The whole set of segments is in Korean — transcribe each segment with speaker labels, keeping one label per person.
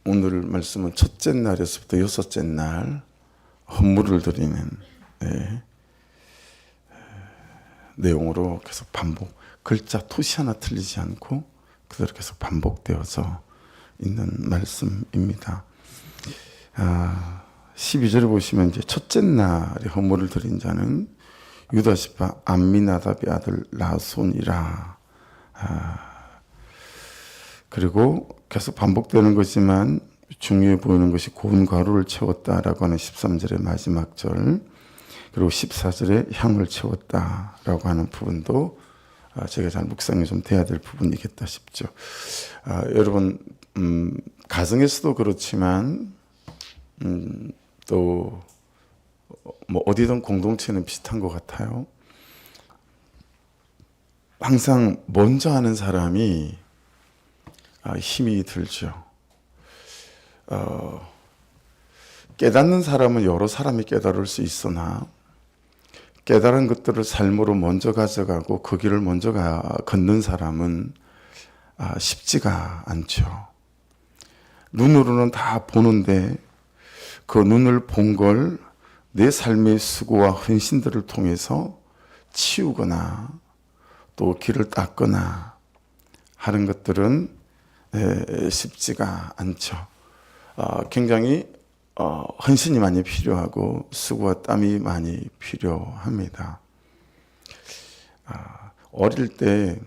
Speaker 1: 오늘 말씀은 첫째 날에서부터 여섯째 날 헌물을 드리는 내용으로 계속 반복, 글자 토시 하나 틀리지 않고 그대로 계속 반복되어서 있는 말씀입니다. 12절에 보시면 이제 첫째 날에 헌물을 드린 자는 유다 지파 암미나답의 아들 나손이라. 그리고 계속 반복되는 거지만 중요해 보이는 것이 고운 가루를 채웠다라고 하는 13절의 마지막 절, 그리고 14절에 향을 채웠다라고 하는 부분도 제가 잘 묵상이 좀 돼야 될 부분이겠다 싶죠. 여러분 가정에서도 그렇지만 또 뭐 어디든 공동체는 비슷한 것 같아요. 항상 먼저 하는 사람이 힘이 들죠. 깨닫는 사람은 여러 사람이 깨달을 수 있으나 깨달은 것들을 삶으로 먼저 가져가고 그 길을 먼저 걷는 사람은 쉽지가 않죠. 눈으로는 다 보는데 그 눈을 본 걸 내 삶의 수고와 헌신들을 통해서 치우거나 또 길을 닦거나 하는 것들은 쉽지가 않죠. 굉장히 헌신이 많이 필요하고 수고와 땀이 많이 필요합니다. 어릴 때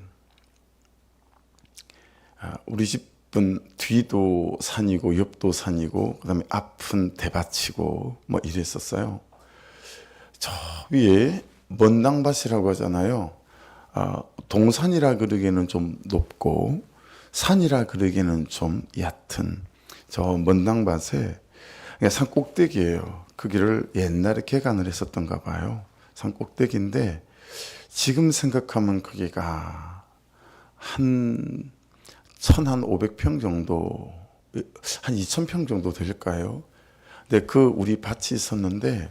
Speaker 1: 우리 집은 뒤도 산이고 옆도 산이고 그다음에 앞은 대밭이고 뭐 이랬었어요. 저 위에 먼당밭이라고 하잖아요. 동산이라 그러기에는 좀 높고 산이라 그러기에는 좀 얕은 저 먼당밭에 산 꼭대기예요. 그 길을 옛날에 개간을 했었던가 봐요. 산 꼭대기인데 지금 생각하면 거기가 한 1,500평 정도, 한 2,000평 정도 될까요? 근데 그 우리 밭이 있었는데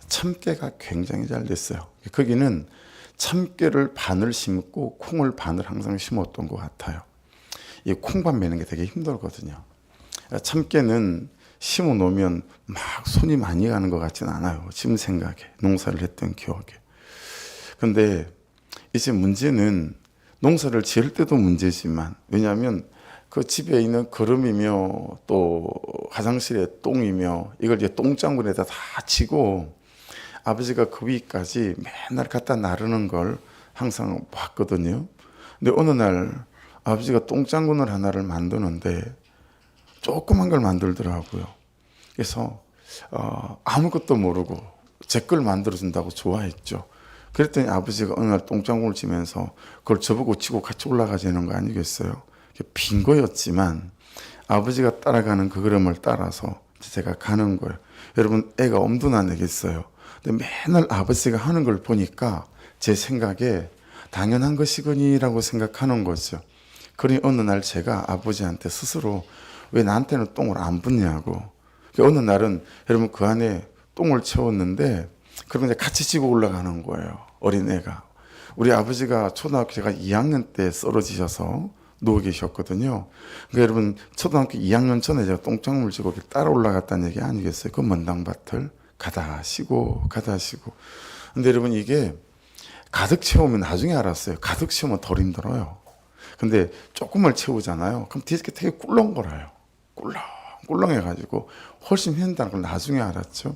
Speaker 1: 참깨가 굉장히 잘 됐어요. 거기는 참깨를 반을 심고 콩을 반을 항상 심었던 것 같아요. 이 콩밭 매는 게 되게 힘들거든요. 참깨는 심어 놓으면 막 손이 많이 가는 것 같지는 않아요. 지금 생각에, 농사를 했던 기억에. 근데 이제 문제는 농사를 지을 때도 문제지만, 왜냐하면 그 집에 있는 거름이며 또 화장실에 똥이며 이걸 이제 똥장군에다 다 치고 아버지가 그 위까지 맨날 갖다 나르는 걸 항상 봤거든요. 근데 어느 날 아버지가 똥장군을 하나를 만드는데 조그만 걸 만들더라고요. 그래서 아무것도 모르고 제 걸 만들어준다고 좋아했죠. 그랬더니 아버지가 어느 날 똥장군을 치면서 그걸 저보고 치고 같이 올라가자는 거 아니겠어요? 빈 거였지만 아버지가 따라가는 그 걸음을 따라서 제가 가는 거예요. 여러분 애가 엄두나 내겠어요. 근데 맨날 아버지가 하는 걸 보니까 제 생각에 당연한 것이거니라고 생각하는 거죠. 그러니 어느 날 제가 아버지한테 스스로 왜 나한테는 똥을 안 붓냐고. 어느 날은 여러분 그 안에 똥을 채웠는데 그러면 이제 같이 지고 올라가는 거예요. 어린애가. 우리 아버지가 초등학교 제가 2학년 때 쓰러지셔서 누워 계셨거든요. 그러니까 여러분 초등학교 2학년 전에 제가 똥장물 지고 따라 올라갔다는 얘기 아니겠어요? 그 먼당밭을 가다 쉬고 가다 쉬고. 근데 여러분 이게 가득 채우면 나중에 알았어요. 가득 채우면 덜 힘들어요. 근데 조금을 채우잖아요. 그럼 뒤에 되게 꿀렁거려요. 꿀렁해가지고 훨씬 힘들다는 걸 나중에 알았죠.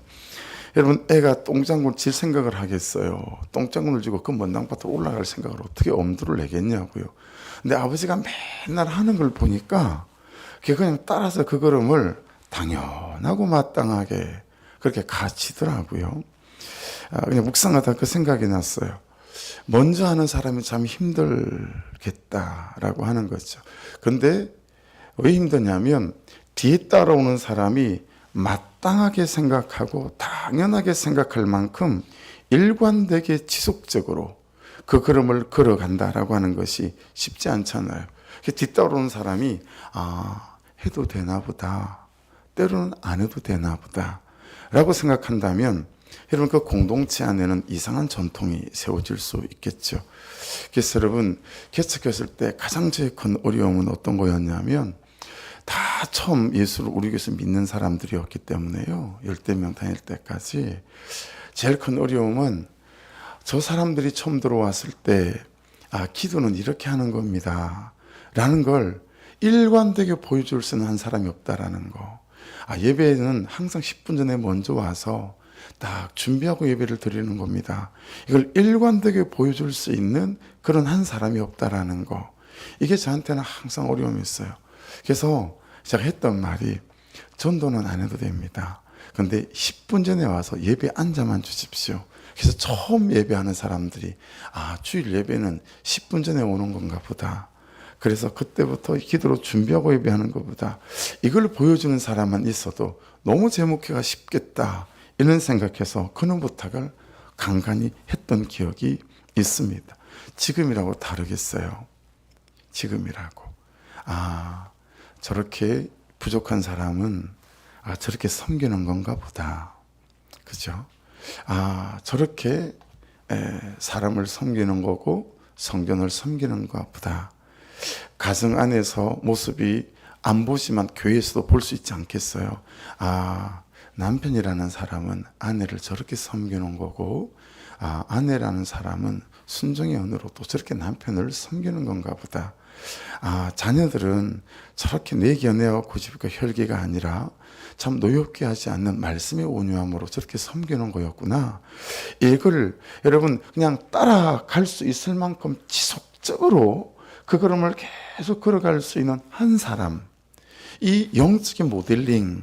Speaker 1: 여러분 애가 똥장군을 칠 생각을 하겠어요? 똥장군을 지고 그 먼당밭으로 올라갈 생각을 어떻게 엄두를 내겠냐고요. 근데 아버지가 맨날 하는 걸 보니까 그냥 따라서 그 걸음을 당연하고 마땅하게 그렇게 가치더라고요. 그냥 묵상하다 그 생각이 났어요. 먼저 하는 사람이 참 힘들겠다라고 하는 거죠. 그런데 왜 힘드냐면 뒤에 따라오는 사람이 마땅하게 생각하고 당연하게 생각할 만큼 일관되게 지속적으로 그 걸음을 걸어간다라고 하는 것이 쉽지 않잖아요. 뒤따라오는 사람이 해도 되나 보다, 때로는 안 해도 되나 보다 라고 생각한다면 여러분 그 공동체 안에는 이상한 전통이 세워질 수 있겠죠. 그래서 여러분 개척했을 때 가장 제일 큰 어려움은 어떤 거였냐면 다 처음 예수를 우리 교회에서 믿는 사람들이었기 때문에요. 10명 다닐 때까지. 제일 큰 어려움은 저 사람들이 처음 들어왔을 때, 기도는 이렇게 하는 겁니다. 라는 걸 일관되게 보여줄 수 있는 한 사람이 없다라는 거. 예배는 항상 10분 전에 먼저 와서 딱 준비하고 예배를 드리는 겁니다. 이걸 일관되게 보여줄 수 있는 그런 한 사람이 없다라는 거. 이게 저한테는 항상 어려움이었어요. 그래서 제가 했던 말이 전도는 안 해도 됩니다. 그런데 10분 전에 와서 예배 앉아만 주십시오. 그래서 처음 예배하는 사람들이 주일 예배는 10분 전에 오는 건가 보다. 그래서 그때부터 기도로 준비하고 예배하는 것보다 이걸 보여주는 사람만 있어도 너무 제목회가 쉽겠다 이런 생각해서 그런 부탁을 간간히 했던 기억이 있습니다. 지금이라고 다르겠어요. 지금이라고. 저렇게 부족한 사람은 저렇게 섬기는 건가 보다. 그죠? 저렇게 사람을 섬기는 거고 성전을 섬기는 것 보다. 가정 안에서 모습이 안 보지만 교회에서도 볼 수 있지 않겠어요? 남편이라는 사람은 아내를 저렇게 섬기는 거고, 아내라는 사람은 순종의 언어로 또 저렇게 남편을 섬기는 건가 보다. 자녀들은 저렇게 내견해와 고집과 혈기가 아니라 참 노엽게 하지 않는 말씀의 온유함으로 저렇게 섬기는 거였구나. 이걸 여러분 그냥 따라갈 수 있을 만큼 지속적으로 그 걸음을 계속 걸어갈 수 있는 한 사람, 이 영적인 모델링이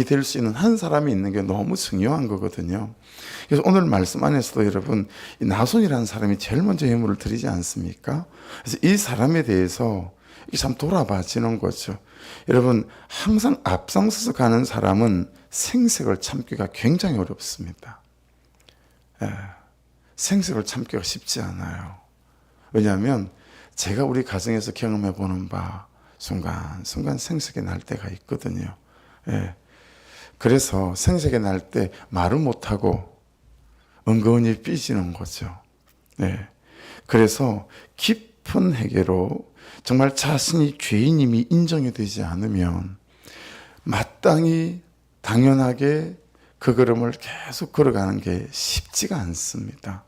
Speaker 1: 될 수 있는 한 사람이 있는 게 너무 중요한 거거든요. 그래서 오늘 말씀 안에서도 여러분 이 나손이라는 사람이 제일 먼저 예물을 드리지 않습니까? 그래서 이 사람에 대해서 참 돌아봐지는 거죠. 여러분 항상 앞장서서 가는 사람은 생색을 참기가 굉장히 어렵습니다. 생색을 참기가 쉽지 않아요. 왜냐하면 제가 우리 가정에서 경험해 보는 바 순간순간 생색이 날 때가 있거든요. 그래서 생색이 날 때 말을 못하고 은근히 삐지는 거죠. 그래서 깊은 회개로 정말 자신이 죄인임이 인정이 되지 않으면 마땅히 당연하게 그 걸음을 계속 걸어가는 게 쉽지가 않습니다.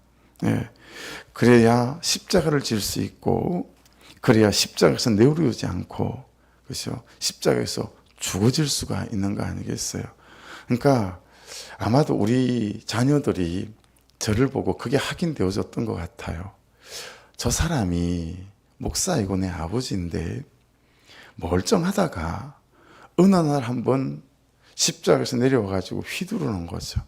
Speaker 1: 그래야 십자가를 질 수 있고, 그래야 십자가에서 내오르지 않고, 그렇죠? 십자가에서 죽어질 수가 있는 거 아니겠어요? 그러니까 아마도 우리 자녀들이 저를 보고 그게 확인되어졌던 것 같아요. 저 사람이 목사이고 내 아버지인데 멀쩡하다가 어느 날 한번 십자가에서 내려와가지고 휘두르는 거죠.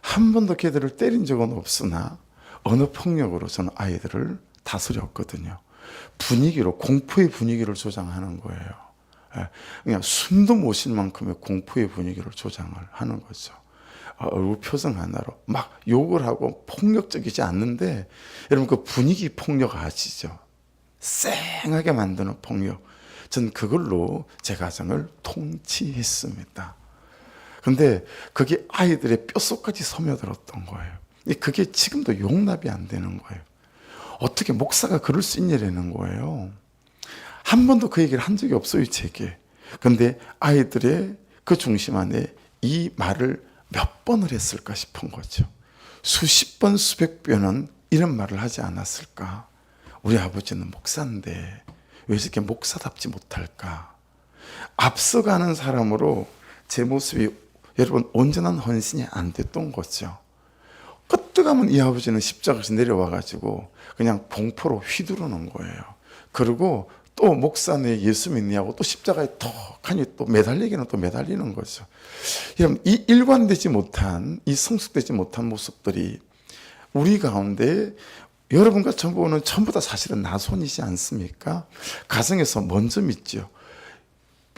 Speaker 1: 한 번도 걔들을 때린 적은 없으나 어느 폭력으로 저는 아이들을 다스렸거든요. 분위기로, 공포의 분위기를 조장하는 거예요. 그냥 숨도 못 쉴 만큼의 공포의 분위기를 조장을 하는 거죠. 얼굴 표정 하나로 막 욕을 하고 폭력적이지 않는데 여러분 그 분위기 폭력 아시죠? 쌩하게 만드는 폭력. 전 그걸로 제 가정을 통치했습니다. 근데 그게 아이들의 뼛속까지 스며들었던 거예요. 그게 지금도 용납이 안 되는 거예요. 어떻게 목사가 그럴 수 있냐라는 거예요. 한 번도 그 얘기를 한 적이 없어요, 제게. 근데 아이들의 그 중심 안에 이 말을 몇 번을 했을까 싶은 거죠. 수십 번, 수백 번은 이런 말을 하지 않았을까. 우리 아버지는 목사인데 왜 이렇게 목사답지 못할까. 앞서가는 사람으로 제 모습이 여러분 온전한 헌신이 안 됐던 거죠. 끄떡하면 이 아버지는 십자가에서 내려와가지고 그냥 봉포로 휘두르는 거예요. 그리고 또 목사네 예수 믿냐고 또 십자가에 턱하니 또 매달리기는 또 매달리는 거죠. 여러분 이 일관되지 못한, 이 성숙되지 못한 모습들이 우리 가운데 여러분과 저보는 전부 다 사실은 나손이지 않습니까? 가정에서 먼저 믿죠.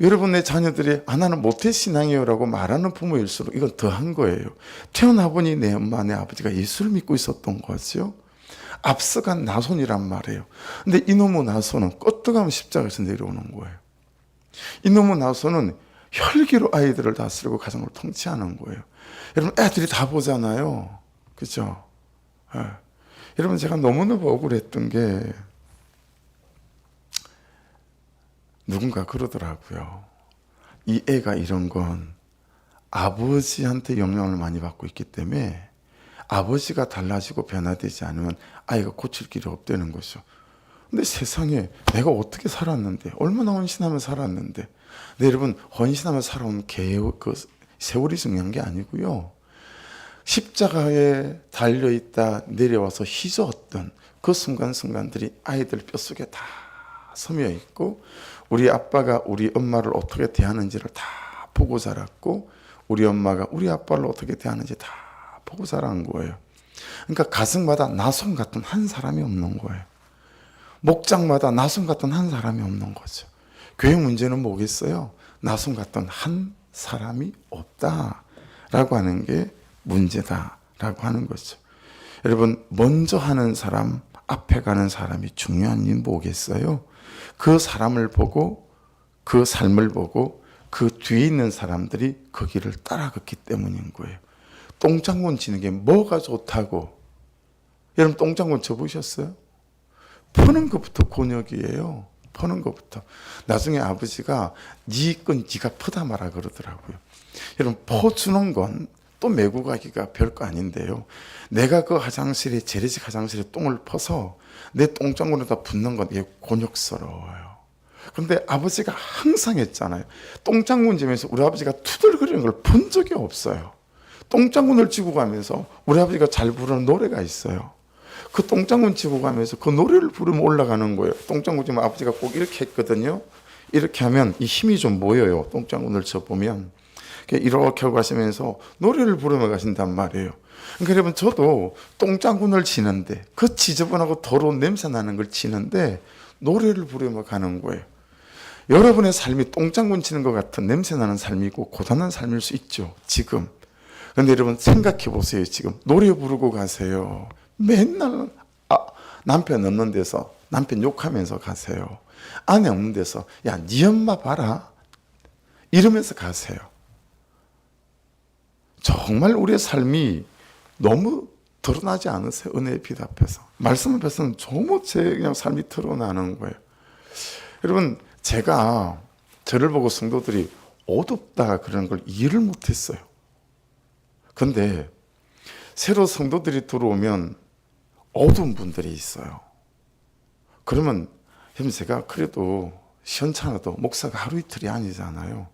Speaker 1: 여러분의 자녀들이 나는 모태신앙이에요 라고 말하는 부모일수록 이건 더한 거예요. 태어나보니 내 엄마 내 아버지가 예수를 믿고 있었던 거죠. 앞서간 나손이란 말이에요. 근데 이놈의 나손은 껐떡하면 십자가에서 내려오는 거예요. 이놈의 나손은 혈기로 아이들을 다스리고 가정을 통치하는 거예요. 여러분 애들이 다 보잖아요. 그죠? 여러분 제가 너무너무 억울했던 게 누군가 그러더라고요. 이 애가 이런 건 아버지한테 영향을 많이 받고 있기 때문에 아버지가 달라지고 변화되지 않으면 아이가 고칠 길이 없다는 거죠. 근데 세상에 내가 어떻게 살았는데, 얼마나 헌신하며 살았는데. 네, 여러분, 헌신하며 살아온 세월이 중요한 게 아니고요. 십자가에 달려있다 내려와서 휘저었던 그 순간순간들이 아이들 뼛속에 다 스며 있고, 우리 아빠가 우리 엄마를 어떻게 대하는지를 다 보고 자랐고, 우리 엄마가 우리 아빠를 어떻게 대하는지 다 보고 자란 거예요. 그러니까 가정마다 나손 같은 한 사람이 없는 거예요. 목장마다 나손 같은 한 사람이 없는 거죠. 교회 문제는 뭐겠어요? 나손 같은 한 사람이 없다라고 하는 게 문제다라고 하는 거죠. 여러분, 먼저 하는 사람, 앞에 가는 사람이 중요한 일 뭐겠어요? 그 사람을 보고, 그 삶을 보고 그 뒤에 있는 사람들이 그 길을 따라갔기 때문인 거예요. 똥장군 치는 게 뭐가 좋다고? 여러분, 똥장군 쳐보셨어요? 푸는 것부터 곤욕이에요. 푸는 것부터. 나중에 아버지가 네 건 네가 퍼다 마라 그러더라고요. 여러분, 퍼주는 건 또 메고 가기가 별거 아닌데요. 내가 그 화장실에, 재래식 화장실에 똥을 퍼서 내 똥장군에다 붓는 건 이게 곤욕스러워요. 그런데 아버지가 항상 했잖아요. 똥장군 지면서 우리 아버지가 투덜거리는 걸 본 적이 없어요. 똥장군을 지고 가면서 우리 아버지가 잘 부르는 노래가 있어요. 그 똥장군 지고 가면서 그 노래를 부르면 올라가는 거예요. 똥장군 지면 아버지가 꼭 이렇게 했거든요. 이렇게 하면 이 힘이 좀 모여요. 똥장군을 쳐보면. 이렇게 하고 가시면서 노래를 부르며 가신단 말이에요. 그러니까 여러분, 저도 똥장군을 치는데, 그 지저분하고 더러운 냄새 나는 걸 치는데 노래를 부르며 가는 거예요. 여러분의 삶이 똥장군 치는 것 같은 냄새 나는 삶이고 고단한 삶일 수 있죠, 지금. 그런데 여러분, 생각해 보세요. 지금 노래 부르고 가세요. 맨날 남편 없는 데서 남편 욕하면서 가세요. 아내 없는 데서 야, 네 엄마 봐라 이러면서 가세요. 정말 우리의 삶이 너무 드러나지 않으세요? 은혜의 빛 앞에서. 말씀 앞에서는 조무제 그냥 삶이 드러나는 거예요. 여러분, 제가 저를 보고 성도들이 어둡다 그러는 걸 이해를 못했어요. 근데 새로 성도들이 들어오면 어두운 분들이 있어요. 그러면 제가 그래도 시원찮아도 목사가 하루 이틀이 아니잖아요.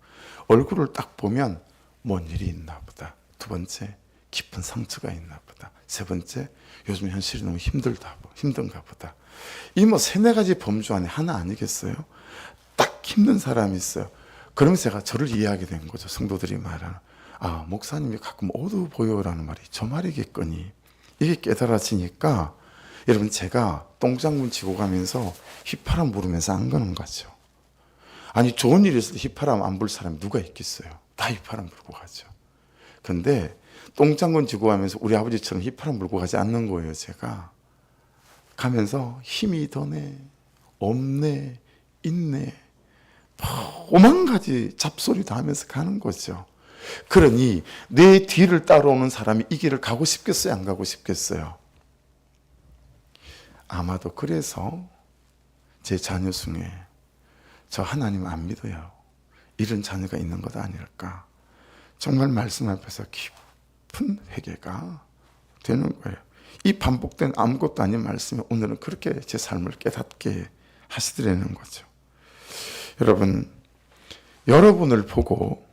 Speaker 1: 얼굴을 딱 보면 뭔 일이 있나 보다. 두 번째, 깊은 상처가 있나 보다. 세 번째, 요즘 현실이 너무 힘든가 보다. 이 세네 가지 범주 안에 하나 아니겠어요? 딱 힘든 사람이 있어요. 그러면서 제가 저를 이해하게 된 거죠. 성도들이 말하는, 목사님이 가끔 어두워 보여라는 말이 저 말이겠거니. 이게 깨달아지니까 여러분, 제가 똥장군 치고 가면서 휘파람 부르면서 안 가는 거죠. 아니, 좋은 일이 있을 때 휘파람 안 불 사람이 누가 있겠어요? 다 휘파람 불고 가죠. 근데 똥장군 지고 가면서 우리 아버지처럼 휘파람 불고 가지 않는 거예요. 제가 가면서 힘이 더네, 없네, 있네, 오만 가지 잡소리도 하면서 가는 거죠. 그러니 내 뒤를 따라오는 사람이 이 길을 가고 싶겠어요? 안 가고 싶겠어요? 아마도 그래서 제 자녀 중에 저 하나님 안 믿어요, 이런 자녀가 있는 것 아닐까. 정말 말씀 앞에서 깊은 회개가 되는 거예요. 이 반복된 아무것도 아닌 말씀이 오늘은 그렇게 제 삶을 깨닫게 하시더라는 거죠. 여러분, 여러분을 보고,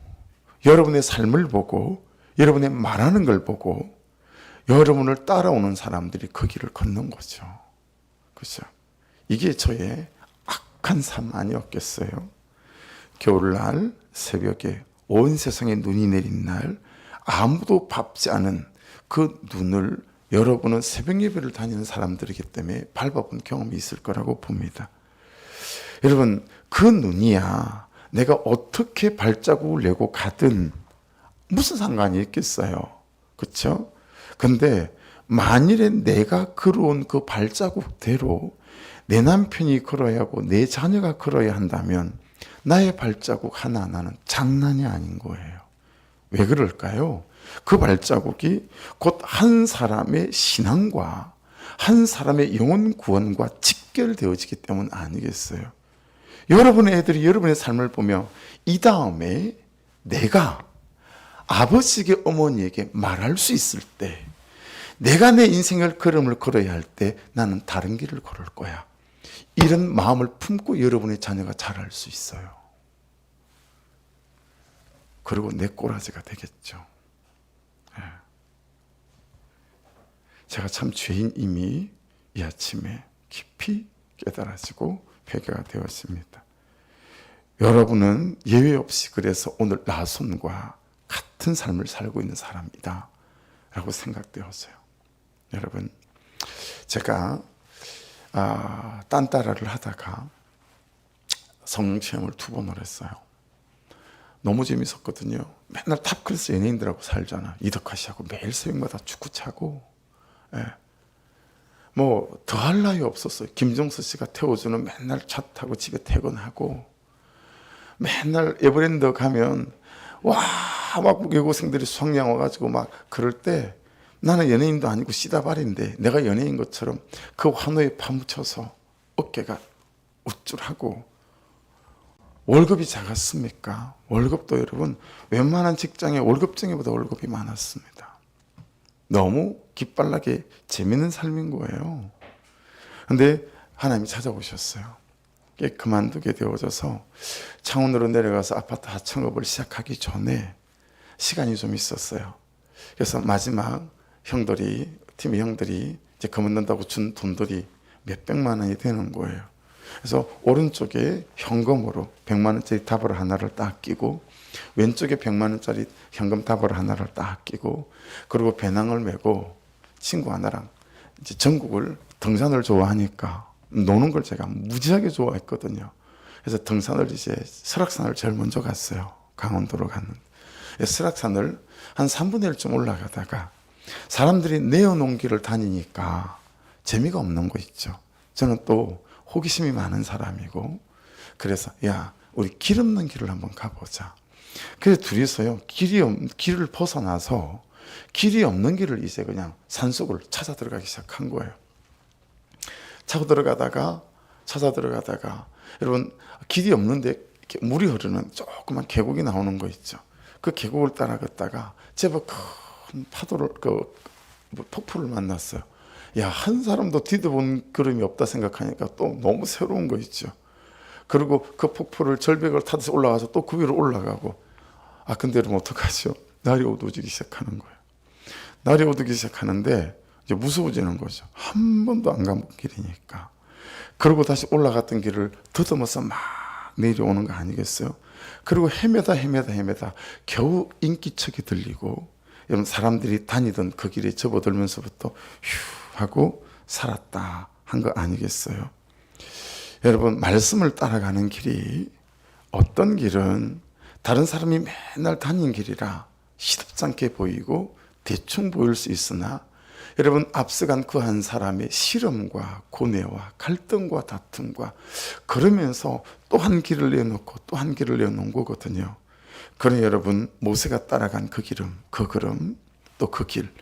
Speaker 1: 여러분의 삶을 보고, 여러분의 말하는 걸 보고 여러분을 따라오는 사람들이 그 길을 걷는 거죠. 그렇죠? 이게 저의 악한 삶 아니었겠어요? 겨울날 새벽에 온 세상에 눈이 내린 날, 아무도 밟지 않은 그 눈을 여러분은 새벽 예배를 다니는 사람들이기 때문에 밟아본 경험이 있을 거라고 봅니다. 여러분, 그 눈이야 내가 어떻게 발자국을 내고 가든 무슨 상관이 있겠어요? 그렇죠? 근데 만일에 내가 걸어온 그 발자국대로 내 남편이 걸어야 하고 내 자녀가 걸어야 한다면 나의 발자국 하나하나는 장난이 아닌 거예요. 왜 그럴까요? 그 발자국이 곧 한 사람의 신앙과 한 사람의 영혼 구원과 직결되어지기 때문 아니겠어요? 여러분의 애들이 여러분의 삶을 보며 이 다음에 내가 아버지에게 어머니에게 말할 수 있을 때, 내가 내 인생의 걸음을 걸어야 할 때 나는 다른 길을 걸을 거야. 이런 마음을 품고 여러분의 자녀가 자랄 수 있어요. 그리고 내 꼬라지가 되겠죠. 제가 참 죄인임이 이 아침에 깊이 깨달아지고 회개가 되었습니다. 여러분은 예외 없이 그래서 오늘 나손과 같은 삶을 살고 있는 사람이다 라고 생각되었어요. 여러분, 제가 딴따라를 하다가 성령체험을 2번을 했어요. 너무 재밌었거든요. 맨날 탑클래스 연예인들하고 살잖아. 이덕화 씨하고 매일 새벽마다 축구 차고, 뭐 더 할 나위 없었어요. 김종서 씨가 태워주는 맨날 차 타고 집에 퇴근하고, 맨날 에버랜드 가면 막 여고생들이 수학여행 와가지고 막 그럴 때 나는 연예인도 아니고 씨다발인데 내가 연예인 것처럼 그 환호에 파묻혀서 어깨가 우쭐하고. 월급이 작았습니까? 월급도 여러분 웬만한 직장의 월급쟁이보다 월급이 많았습니다. 너무 기빨나게 재밌는 삶인 거예요. 근데 하나님이 찾아오셨어요. 그만두게 되어져서 창원으로 내려가서 아파트 하청업을 시작하기 전에 시간이 좀 있었어요. 그래서 마지막 팀의 형들이 이제 그만둔다고 준 돈들이 몇백만 원이 되는 거예요. 그래서 오른쪽에 현금으로 100만 원짜리 다발 하나를 딱 끼고, 왼쪽에 100만 원짜리 현금 다발 하나를 딱 끼고, 그리고 배낭을 메고 친구 하나랑 이제 전국을 등산을 좋아하니까 노는 걸 제가 무지하게 좋아했거든요. 그래서 등산을 이제 설악산을 제일 먼저 갔어요. 강원도로 갔는데 설악산을 한 3분의 1쯤 올라가다가 사람들이 내어놓은 길을 다니니까 재미가 없는 거 있죠. 저는 또 호기심이 많은 사람이고, 그래서 야 우리 길 없는 길을 한번 가보자. 그래서 둘이서요 길을 벗어나서 길이 없는 길을 이제 그냥 산속을 찾아 들어가기 시작한 거예요. 찾아 들어가다가 여러분 길이 없는데 이렇게 물이 흐르는 조그만 계곡이 나오는 거 있죠. 그 계곡을 따라 걷다가 제법 큰 파도를 폭포를 만났어요. 야, 한 사람도 뒤져본 그림이 없다 생각하니까 또 너무 새로운 거 있죠. 그리고 그 폭포를 절벽을 타듯이 올라가서 또 그 위로 올라가고. 근데 여러분 어떡하죠? 날이 어두워지기 시작하는 거예요. 날이 어두워지기 시작하는데 이제 무서워지는 거죠. 한 번도 안 가본 길이니까. 그리고 다시 올라갔던 길을 더듬어서 막 내려오는 거 아니겠어요? 그리고 헤매다 겨우 인기척이 들리고, 여러분 사람들이 다니던 그 길에 접어들면서부터 휴 하고 살았다 한 거 아니겠어요? 여러분, 말씀을 따라가는 길이, 어떤 길은 다른 사람이 맨날 다닌 길이라 시덥지 않게 보이고 대충 보일 수 있으나, 여러분 앞서간 그 한 사람의 시름과 고뇌와 갈등과 다툼과 그러면서 또 한 길을 내놓고 또 한 길을 내놓은 거거든요. 그러니 여러분 모세가 따라간 그 길음, 그 걸음, 또 그 길,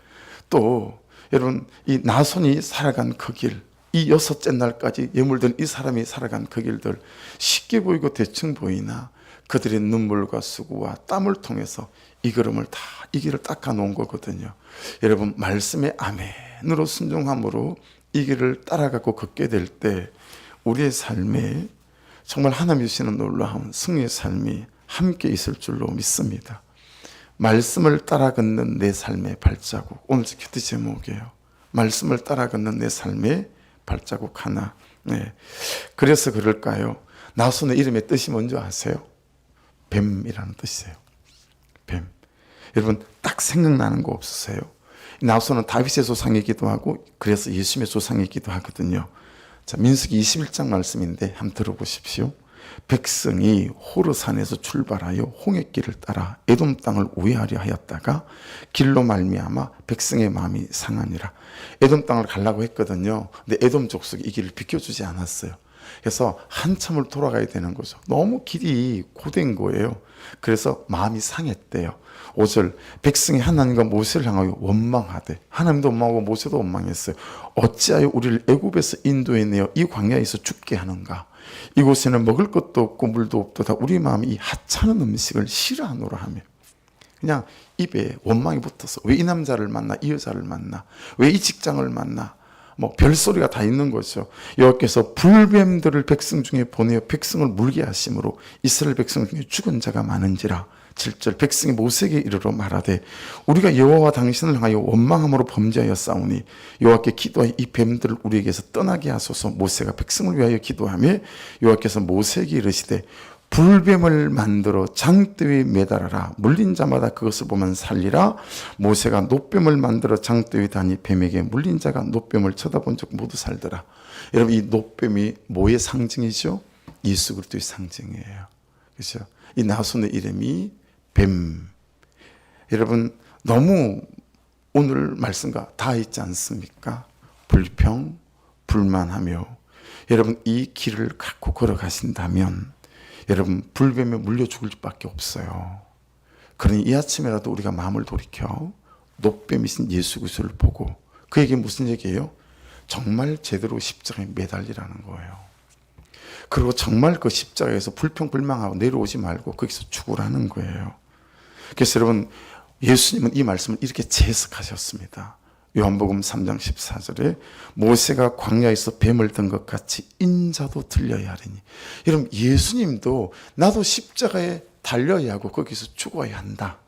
Speaker 1: 또 여러분 이 나손이 살아간 그 길, 이 6째 날까지 예물든 이 사람이 살아간 그 길들, 쉽게 보이고 대충 보이나 그들의 눈물과 수고와 땀을 통해서 이 걸음을 다, 이 길을 닦아 놓은 거거든요. 여러분 말씀의 아멘으로 순종함으로 이 길을 따라가고 걷게 될 때 우리의 삶에 정말 하나님 주시는 놀라운 승리의 삶이 함께 있을 줄로 믿습니다. 말씀을 따라 걷는 내 삶의 발자국, 오늘 큐티 제목이에요. 말씀을 따라 걷는 내 삶의 발자국 하나. 네. 그래서 그럴까요? 나손의 이름의 뜻이 뭔지 아세요? 뱀이라는 뜻이에요. 뱀. 여러분 딱 생각나는 거 없으세요? 나손은 다윗의 조상이기도 하고 그래서 예수님의 조상이기도 하거든요. 자, 민수기 21장 말씀인데 한번 들어보십시오. 백성이 호르산에서 출발하여 홍해길을 따라 에돔 땅을 우회하려 하였다가 길로 말미암아 백성의 마음이 상하니라. 에돔 땅을 가려고 했거든요. 근데 에돔 족속이 이 길을 비켜주지 않았어요. 그래서 한참을 돌아가야 되는 거죠. 너무 길이 고된 거예요. 그래서 마음이 상했대요. 5절, 백성이 하나님과 모세를 향하여 원망하되, 하나님도 원망하고 모세도 원망했어요. 어찌하여 우리를 애굽에서 인도해내어 이 광야에서 죽게 하는가? 이곳에는 먹을 것도 없고 물도 없도다. 우리 마음이 이 하찮은 음식을 싫어하노라 하며 그냥 입에 원망이 붙어서 왜 이 남자를 만나, 이 여자를 만나, 왜 이 직장을 만나, 뭐 별소리가 다 있는 거죠. 여호와께서 불뱀들을 백성 중에 보내어 백성을 물게 하심으로 이스라엘 백성 중에 죽은 자가 많은지라. 7절 백성이 모세에게 이르러 말하되 우리가 여호와와 당신을 향하여 원망함으로 범죄하여 싸우니 여호와께 기도하여 이 뱀들을 우리에게서 떠나게 하소서. 모세가 백성을 위하여 기도하며 여호와께서 모세에게 이르시되 불뱀을 만들어 장대 위에 매달아라. 물린 자마다 그것을 보면 살리라. 모세가 놋뱀을 만들어 장대 위에 다니 뱀에게 물린 자가 놋뱀을 쳐다본 적 모두 살더라. 여러분 이 놋뱀이 뭐의 상징이죠? 예수 그리스도의 상징이에요. 그렇죠? 이 나손의 이름이 뱀. 여러분 너무 오늘 말씀과 다 있지 않습니까? 불평, 불만하며 여러분 이 길을 갖고 걸어가신다면 여러분 불뱀에 물려 죽을 수밖에 없어요. 그러니 이 아침에라도 우리가 마음을 돌이켜 놋뱀이신 예수 그리스도를 보고 그에게 무슨 얘기예요? 정말 제대로 십자가에 매달리라는 거예요. 그리고 정말 그 십자가에서 불평불망하고 내려오지 말고 거기서 죽으라는 거예요. 그래서 여러분 예수님은 이 말씀을 이렇게 재해석하셨습니다. 요한복음 3장 14절에 모세가 광야에서 뱀을 든 것 같이 인자도 들려야 하리니. 여러분 예수님도 나도 십자가에 달려야 하고 거기서 죽어야 한다.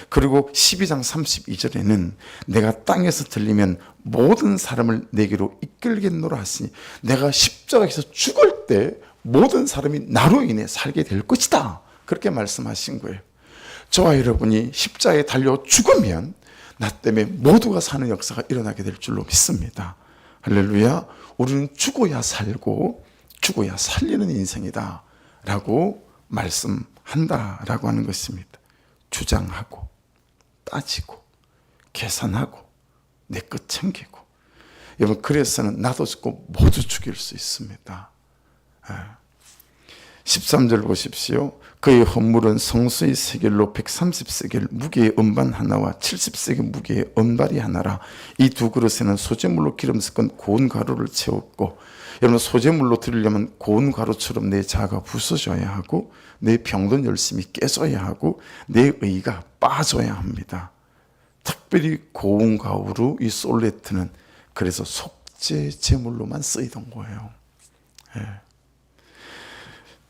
Speaker 1: 그리고 12장 32절에는 내가 땅에서 들리면 모든 사람을 내게로 이끌겠노라 하시니 내가 십자가에서 죽을 때 모든 사람이 나로 인해 살게 될 것이다. 그렇게 말씀하신 거예요. 저와 여러분이 십자가에 달려 죽으면 나 때문에 모두가 사는 역사가 일어나게 될 줄로 믿습니다. 할렐루야. 우리는 죽어야 살고 죽어야 살리는 인생이다 라고 말씀한다라고 하는 것입니다. 주장하고 따지고 계산하고 내 것 챙기고. 여러분 그래서는 나도 죽고 모두 죽일 수 있습니다. 13절 보십시오. 그의 헌물은 성수의 세겔로 130세겔 무게의 음반 하나와 70세겔 무게의 은발이 하나라. 이 두 그릇에는 소재물로 기름 섞은 고운 가루를 채웠고 여러분 소재물로 드리려면 고운 가루처럼 내 자아가 부서져야 하고 내 병든 열심이 깨져야 하고 내 의가 빠져야 합니다. 특별히 고운 가루로 이 솔레트는 그래서 속죄 제물로만 쓰이던 거예요.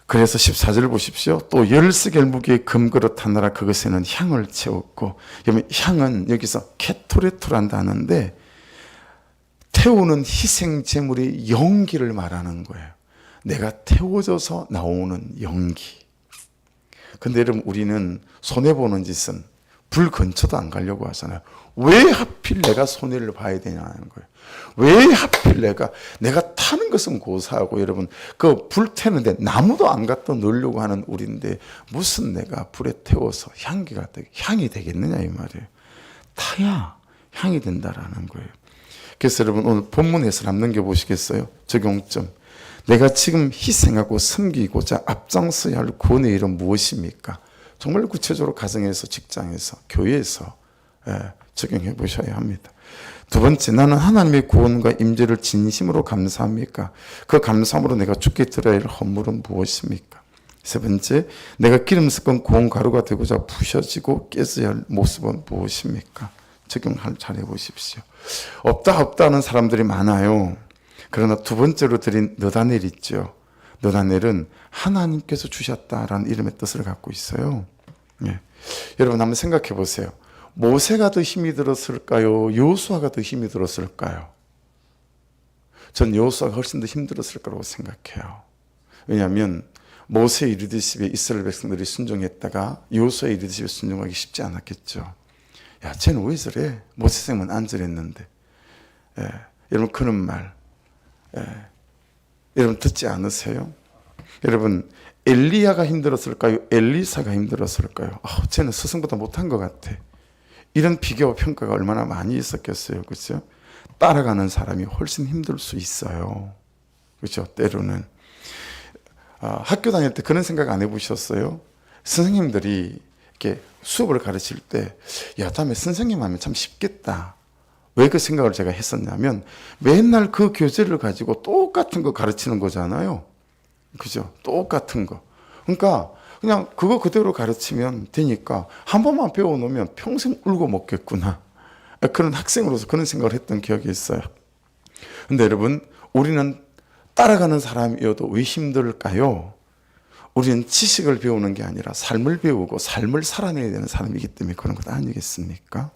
Speaker 1: 그래서 14절 보십시오. 또 10세겔 무게의 금그릇 하나라 그것에는 향을 채웠고 여러분 향은 여기서 케토레토란다 하는데 태우는 희생 제물의 연기를 말하는 거예요. 내가 태워져서 나오는 연기. 근데 여러분 우리는 손해보는 짓은 불 근처도 안 가려고 하잖아요. 왜 하필 내가 손해를 봐야 되냐는 거예요. 왜 하필 내가 타는 것은 고사하고 여러분 그 불 태는데 나무도 안 갖다 넣으려고 하는 우리인데 무슨 내가 불에 태워서 향이 되겠느냐 이 말이에요. 타야 향이 된다라는 거예요. 그래서 여러분 오늘 본문에서 남겨보시겠어요? 적용점. 내가 지금 희생하고 섬기고자 앞장서야 할 구원의 일은 무엇입니까? 정말 구체적으로 가정에서 직장에서 교회에서 적용해 보셔야 합니다. 두 번째, 나는 하나님의 구원과 임재를 진심으로 감사합니까? 그 감사함으로 내가 주께 드려야 할 헌물은 무엇입니까? 세 번째, 내가 기름 섞은 고운 가루가 되고자 부셔지고 깨져야 할 모습은 무엇입니까? 적용을 잘 해보십시오. 없다는 사람들이 많아요. 그러나 두 번째로 드린 느다넬 있죠. 느다넬은 하나님께서 주셨다라는 이름의 뜻을 갖고 있어요. 여러분 한번 생각해 보세요. 모세가 더 힘이 들었을까요? 여호수아가 더 힘이 들었을까요? 전 여호수아가 훨씬 더 힘들었을 거라고 생각해요. 왜냐하면 모세의 리더십에 이스라엘 백성들이 순종했다가 여호수아의 리더십에 순종하기 쉽지 않았겠죠. 야, 쟤는 왜 저래? 모세생만 안 저랬는데. 여러분 그런 말 여러분 듣지 않으세요? 여러분 엘리야가 힘들었을까요? 엘리사가 힘들었을까요? 쟤는 스승보다 못한 것 같아. 이런 비교와 평가가 얼마나 많이 있었겠어요. 그렇죠? 따라가는 사람이 훨씬 힘들 수 있어요. 그렇죠? 때로는 학교 다닐 때 그런 생각 안 해보셨어요? 선생님들이 이렇게 수업을 가르칠 때 다음에 선생님 하면 참 쉽겠다. 왜 그 생각을 제가 했었냐면 맨날 그 교재를 가지고 똑같은 거 가르치는 거잖아요. 그죠? 똑같은 거. 그러니까 그냥 그거 그대로 가르치면 되니까 한 번만 배워놓으면 평생 울고 먹겠구나. 그런 학생으로서 그런 생각을 했던 기억이 있어요. 근데 여러분, 우리는 따라가는 사람이어도 왜 힘들까요? 우리는 지식을 배우는 게 아니라 삶을 배우고 삶을 살아내야 되는 사람이기 때문에 그런 것 아니겠습니까?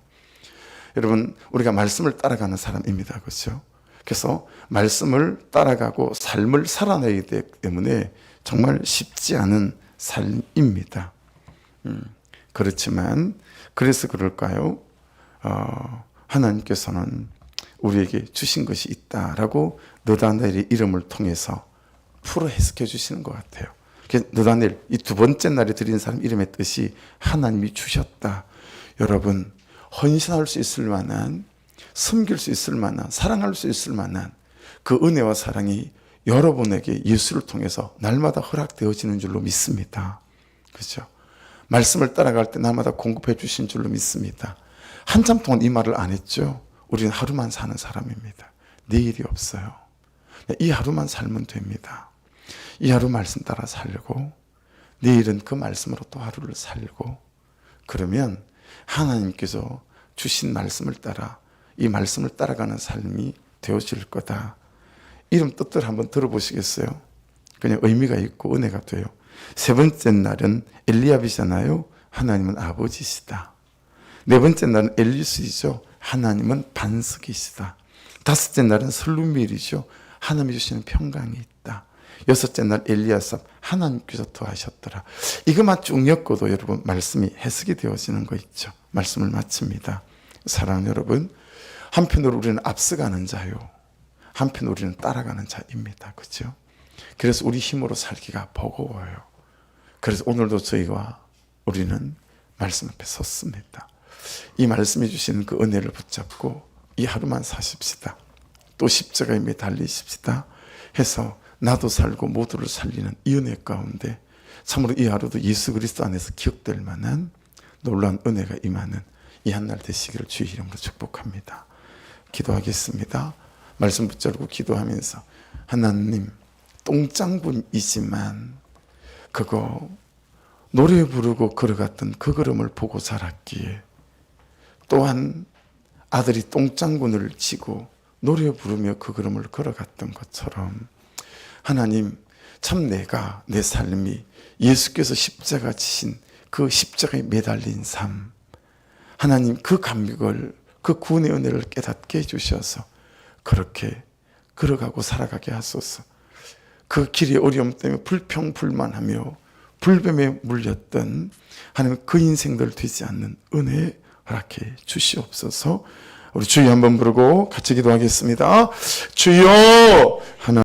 Speaker 1: 여러분, 우리가 말씀을 따라가는 사람입니다. 그렇죠? 그래서 말씀을 따라가고 삶을 살아내야 되기 때문에 정말 쉽지 않은 삶입니다. 그렇지만 그래서 그럴까요? 하나님께서는 우리에게 주신 것이 있다라고 느다넬의 이름을 통해서 풀어 해석해 주시는 것 같아요. 느다넬, 이 두 번째 날에 드린 사람 이름의 뜻이 하나님이 주셨다. 여러분, 헌신할 수 있을 만한, 섬길 수 있을 만한, 사랑할 수 있을 만한 그 은혜와 사랑이 여러분에게 예수를 통해서 날마다 허락되어지는 줄로 믿습니다. 그렇죠? 말씀을 따라갈 때 날마다 공급해 주신 줄로 믿습니다. 한참 동안 이 말을 안 했죠. 우리는 하루만 사는 사람입니다. 내일이 없어요. 이 하루만 살면 됩니다. 이 하루 말씀 따라 살고 내일은 그 말씀으로 또 하루를 살고 그러면 하나님께서 주신 말씀을 따라 이 말씀을 따라가는 삶이 되어질 거다. 이름 뜻들 한번 들어보시겠어요? 그냥 의미가 있고 은혜가 돼요. 세 번째 날은 엘리압이잖아요. 하나님은 아버지시다. 네 번째 날은 엘리스이죠. 하나님은 반석이시다. 다섯째 날은 슬루미엘이죠. 하나님이 주시는 평강이 있다. 여섯째 날 엘리야삽, 하나님께서 더하셨더라. 이것만 쭉 엮어도 여러분 말씀이 해석이 되어지는 거 있죠. 말씀을 마칩니다. 사랑하는 여러분, 한편으로 우리는 앞서가는 자요, 한편 우리는 따라가는 자입니다. 그렇죠? 그래서 우리 힘으로 살기가 버거워요. 그래서 오늘도 저희와 우리는 말씀 앞에 섰습니다. 이 말씀해 주시는 그 은혜를 붙잡고 이 하루만 사십시다. 또 십자가에 매달리십시다 해서 나도 살고 모두를 살리는 이 은혜 가운데 참으로 이 하루도 예수 그리스도 안에서 기억될 만한 놀라운 은혜가 임하는 이 한날 되시기를 주의 이름으로 축복합니다. 기도하겠습니다. 말씀 붙잡고 기도하면서 하나님, 똥장군이지만 그거 노래 부르고 걸어갔던 그 걸음을 보고 자랐기에 또한 아들이 똥장군을 지고 노래 부르며 그 걸음을 걸어갔던 것처럼 하나님, 참 내가 내 삶이 예수께서 십자가 지신 그 십자가에 매달린 삶, 하나님 그 감격을, 그 구원의 은혜를 깨닫게 해주셔서 그렇게 걸어가고 살아가게 하소서. 그 길의 어려움 때문에 불평불만하며 불뱀에 물렸던 하나님 그 인생들 되지 않는 은혜 허락해 주시옵소서. 우리 주여 한번 부르고 같이 기도하겠습니다. 주여! 하나